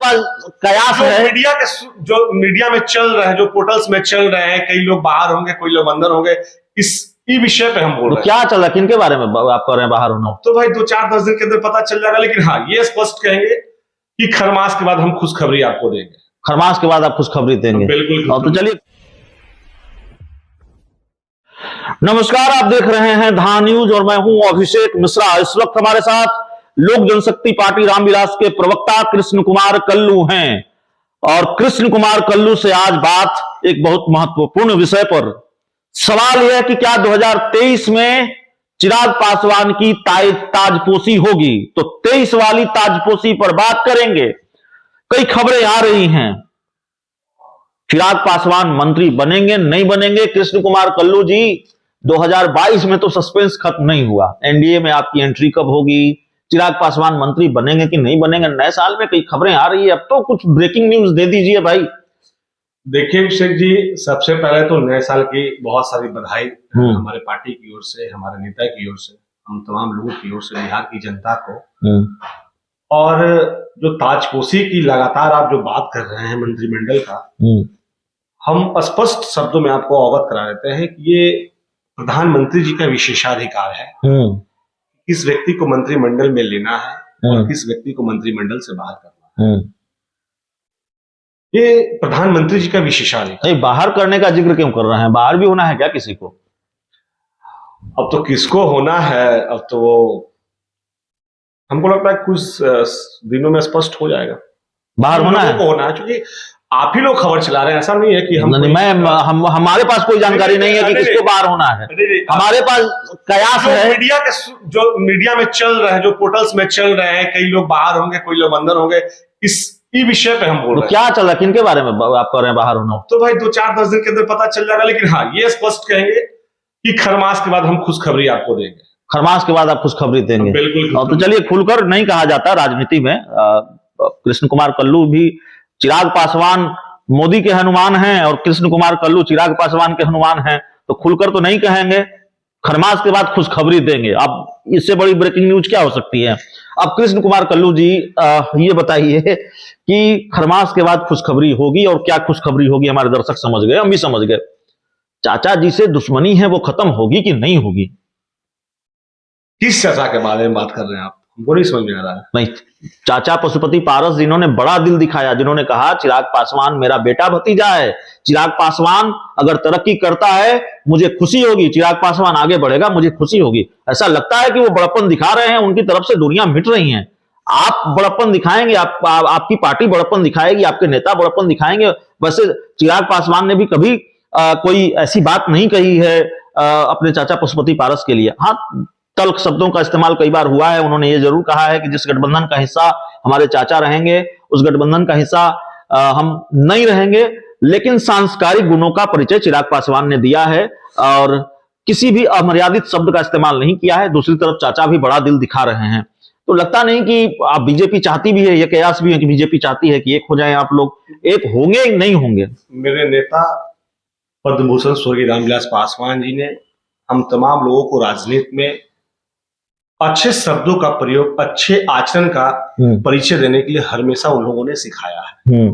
पास कयास है, जो मीडिया में चल रहे हैं, जो पोर्टल्स में चल रहे हैं, कई लोग बाहर होंगे, कोई लोग अंदर होंगे, इस विषय पे हम बोल रहे हैं। क्या चल रहा है, किनके बारे में आप कह रहे हैं बाहर होना? तो भाई 2-4-10 दिन के अंदर पता चल जाएगा, लेकिन हाँ ये स्पष्ट कहेंगे कि खरमास के बाद हम खुशखबरी आपको देंगे। खरमास के बाद आप खुशखबरी देंगे? बिल्कुल। तो चलिए, नमस्कार, आप देख रहे हैं धा न्यूज और मैं हूं अभिषेक मिश्रा। इस वक्त हमारे साथ लोक जनशक्ति पार्टी रामविलास के प्रवक्ता कृष्ण कुमार कल्लू हैं और कृष्ण कुमार कल्लू से आज बात एक बहुत महत्वपूर्ण विषय पर। सवाल यह है कि क्या 2023 में चिराग पासवान की ताजपोशी होगी? तो 23 वाली ताजपोशी पर बात करेंगे। कई खबरें आ रही हैं, चिराग पासवान मंत्री बनेंगे नहीं बनेंगे? कृष्ण कुमार कल्लू जी, 2022 में तो सस्पेंस खत्म नहीं हुआ, एनडीए में आपकी एंट्री कब होगी, चिराग पासवान मंत्री बनेंगे कि नहीं बनेंगे? नए साल में कई खबरें आ रही है, अब तो कुछ ब्रेकिंग न्यूज दे दीजिए भाई। देखिए अभिषेक जी, सबसे पहले तो नए साल की बहुत सारी बधाई हमारे पार्टी की ओर से, हमारे नेता की ओर से, हम तमाम लोगों की ओर से, बिहार की जनता को। और जो ताजपोशी की लगातार आप जो बात कर रहे हैं मंत्रिमंडल का, हम स्पष्ट शब्दों में आपको अवगत करा देते हैं कि ये प्रधानमंत्री जी का विशेषाधिकार है किस व्यक्ति को मंत्रिमंडल में लेना है और किस व्यक्ति को मंत्रिमंडल से बाहर करना है। ये प्रधानमंत्री जी का विशेषाधिकार। बाहर करने का जिक्र क्यों कर रहे हैं? बाहर भी होना है क्या किसी को? अब तो किसको होना है, अब तो वो हमको लगता है कुछ दिनों में स्पष्ट हो जाएगा। बाहर होना है क्योंकि आप ही लोग खबर चला रहे हैं, ऐसा नहीं है कि हमारे पास कोई जानकारी नहीं है कि किसको बाहर होना है। हमारे पास कयास है, जो मीडिया में चल रहे हैं, जो पोर्टल्स में चल रहे हैं, कई लोग बाहर होंगे, कोई लोग अंदर होंगे, इस विषय पे हम बोल रहे हैं। क्या चल रहा है, किनके बारे में आप कह रहे हैं बाहर होना? तो भाई 2-4-10 दिन के अंदर पता चल जाएगा, लेकिन हाँ ये स्पष्ट कहेंगे कि खरमास के बाद हम खुशखबरी आपको देंगे। खरमास के बाद आप खुशखबरी देंगे? बिल्कुल। तो चलिए, खुलकर नहीं कहा जाता राजनीति में। कृष्ण कुमार कल्लू भी चिराग पासवान मोदी के हनुमान हैं और कृष्ण कुमार कल्लू चिराग पासवान के हनुमान हैं, तो खुलकर तो नहीं कहेंगे। खरमास के बाद खुशखबरी देंगे। अब इससे बड़ी ब्रेकिंग न्यूज क्या हो सकती है? अब कृष्ण कुमार कल्लू जी, ये बताइए कि खरमास के बाद खुशखबरी होगी, और क्या खुशखबरी होगी हमारे दर्शक समझ गए, हम भी समझ गए। चाचा जी से दुश्मनी है वो खत्म होगी कि नहीं होगी? किस चाचा के बारे में बात कर रहे हैं आप? हमको नहीं समझ में आ रहा है। नहीं, चाचा पशुपति पारस जिन्होंने बड़ा दिल दिखाया, जिन्होंने कहा चिराग पासवान मेरा बेटा भतीजा है, चिराग पासवान अगर तरक्की करता है मुझे खुशी होगी, चिराग पासवान आगे बढ़ेगा मुझे खुशी होगी। ऐसा लगता है कि वो बड़प्पन दिखा रहे हैं, उनकी तरफ से दुनिया मिट रही है। आप बड़प्पन दिखाएंगे, आपकी पार्टी बड़प्पन दिखाएगी, आपके नेता बड़प्पन दिखाएंगे। वैसे चिराग पासवान ने भी कभी कोई ऐसी बात नहीं कही है अपने चाचा पशुपति पारस के लिए। हाँ, तल्ख शब्दों का इस्तेमाल कई बार हुआ है। उन्होंने ये जरूर कहा है कि जिस गठबंधन का हिस्सा हमारे चाचा रहेंगे, उस गठबंधन का हिस्सा हम नहीं रहेंगे, लेकिन सांस्कारिक गुणों का परिचय चिराग पासवान ने दिया है और किसी भी अमर्यादित शब्द का इस्तेमाल नहीं किया है। दूसरी तरफ चाचा भी बड़ा दिल दिखा रहे हैं, तो लगता नहीं कि आप बीजेपी चाहती भी है, ये कयास भी है कि बीजेपी चाहती है कि एक हो जाए आप लोग। एक होंगे नहीं होंगे? मेरे नेता पद्म भूषण स्वर्गीय रामविलास पासवान जी ने हम तमाम लोगों को राजनीति में अच्छे शब्दों का प्रयोग, अच्छे आचरण का परिचय देने के लिए हमेशा उन लोगों ने सिखाया है।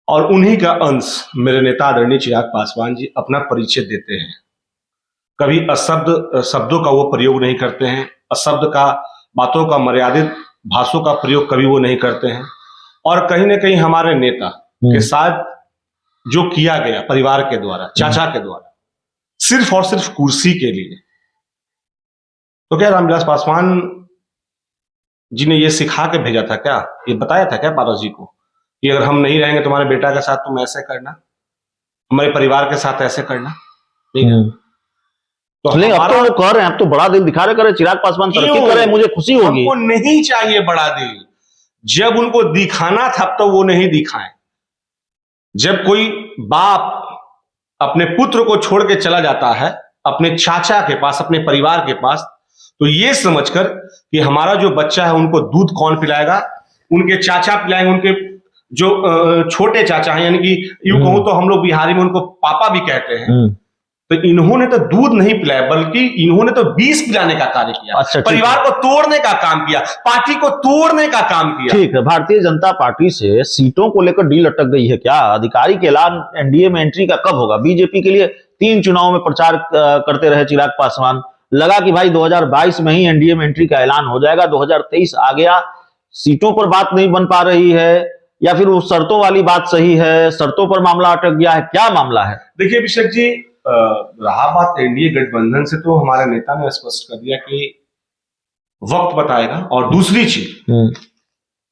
और उन्हीं का अंश मेरे नेता आदरणीय चिराग पासवान जी अपना परिचय देते हैं। कभी अशब्द शब्दों का वो प्रयोग नहीं करते हैं, अशब्द का, बातों का, मर्यादित भाषाओं का प्रयोग कभी वो नहीं करते हैं। और कहीं ना कहीं हमारे नेता के साथ जो किया गया परिवार के द्वारा, चाचा के द्वारा, सिर्फ और सिर्फ कुर्सी के लिए, तो क्या रामविलास पासवान जी ने ये सिखा के भेजा था क्या? ये बताया था क्या पारस जी को कि अगर हम नहीं रहेंगे तुम्हारे बेटा के साथ तुम ऐसे करना, हमारे परिवार के साथ ऐसे करना? ठीक है, तो अब तो वो कह रहे हैं, अब तो बड़ा दिल दिखा रहे, चिराग पासवान तरक्की करे मुझे खुशी होगी। उनको नहीं चाहिए बड़ा दिल। जब उनको दिखाना था तो वो नहीं दिखाएं। जब कोई बाप अपने पुत्र को छोड़ के चला जाता है अपने चाचा के पास, अपने परिवार के पास, तो ये समझकर कि हमारा जो बच्चा है उनको दूध कौन पिलाएगा, उनके चाचा पिलाएंगे, उनके जो छोटे चाचा हैं, यानी कि यूं कहूं तो हम लोग बिहारी में उनको पापा भी कहते हैं, तो इन्होंने तो दूध नहीं पिलाया, बल्कि इन्होंने तो विष पिलाने का कार्य किया। अच्छा, ठीक परिवार को तोड़ने का काम किया, पार्टी को तोड़ने का काम किया। ठीक है, भारतीय जनता पार्टी से सीटों को लेकर डील अटक गई है क्या? आधिकारिक ऐलान एनडीए में एंट्री का कब होगा? बीजेपी के लिए 3 चुनाव में प्रचार करते रहे चिराग पासवान, लगा कि भाई 2022 में ही एनडीए में एंट्री का ऐलान हो जाएगा। 2023 आ गया, सीटों पर बात नहीं बन पा रही है, या फिर वो शर्तों वाली बात सही है, शर्तों पर मामला अटक गया है, क्या मामला है? देखिए अभिषेक जी, रहा बात एनडीए गठबंधन से, तो हमारे नेता ने स्पष्ट कर दिया कि वक्त बताएगा। और दूसरी चीज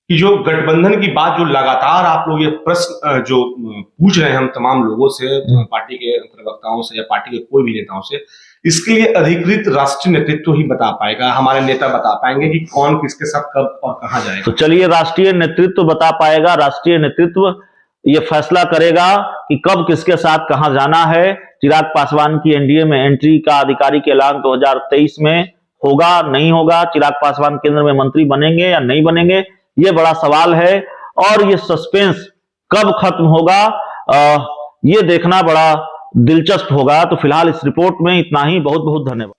कि जो गठबंधन की बात जो लगातार आप लोग ये प्रश्न जो पूछ रहे हैं हम तमाम लोगों से, पार्टी के प्रवक्ताओं से या पार्टी के कोई भी नेताओं से, इसके लिए अधिकृत राष्ट्रीय नेतृत्व ही बता पाएगा। हमारे नेता बता पाएंगे कि कौन किसके साथ कब और कहां जाएगा। तो चलिए, राष्ट्रीय नेतृत्व बता पाएगा, राष्ट्रीय नेतृत्व ये फैसला करेगा कि कब किसके साथ कहां जाना है। चिराग पासवान की एनडीए में एंट्री का आधिकारिक ऐलान 2023 में होगा, नहीं होगा? चिराग पासवान केंद्र में मंत्री बनेंगे या नहीं बनेंगे, ये बड़ा सवाल है। और ये सस्पेंस कब खत्म होगा, ये देखना बड़ा दिलचस्प होगा। तो फिलहाल इस रिपोर्ट में इतना ही। बहुत बहुत धन्यवाद।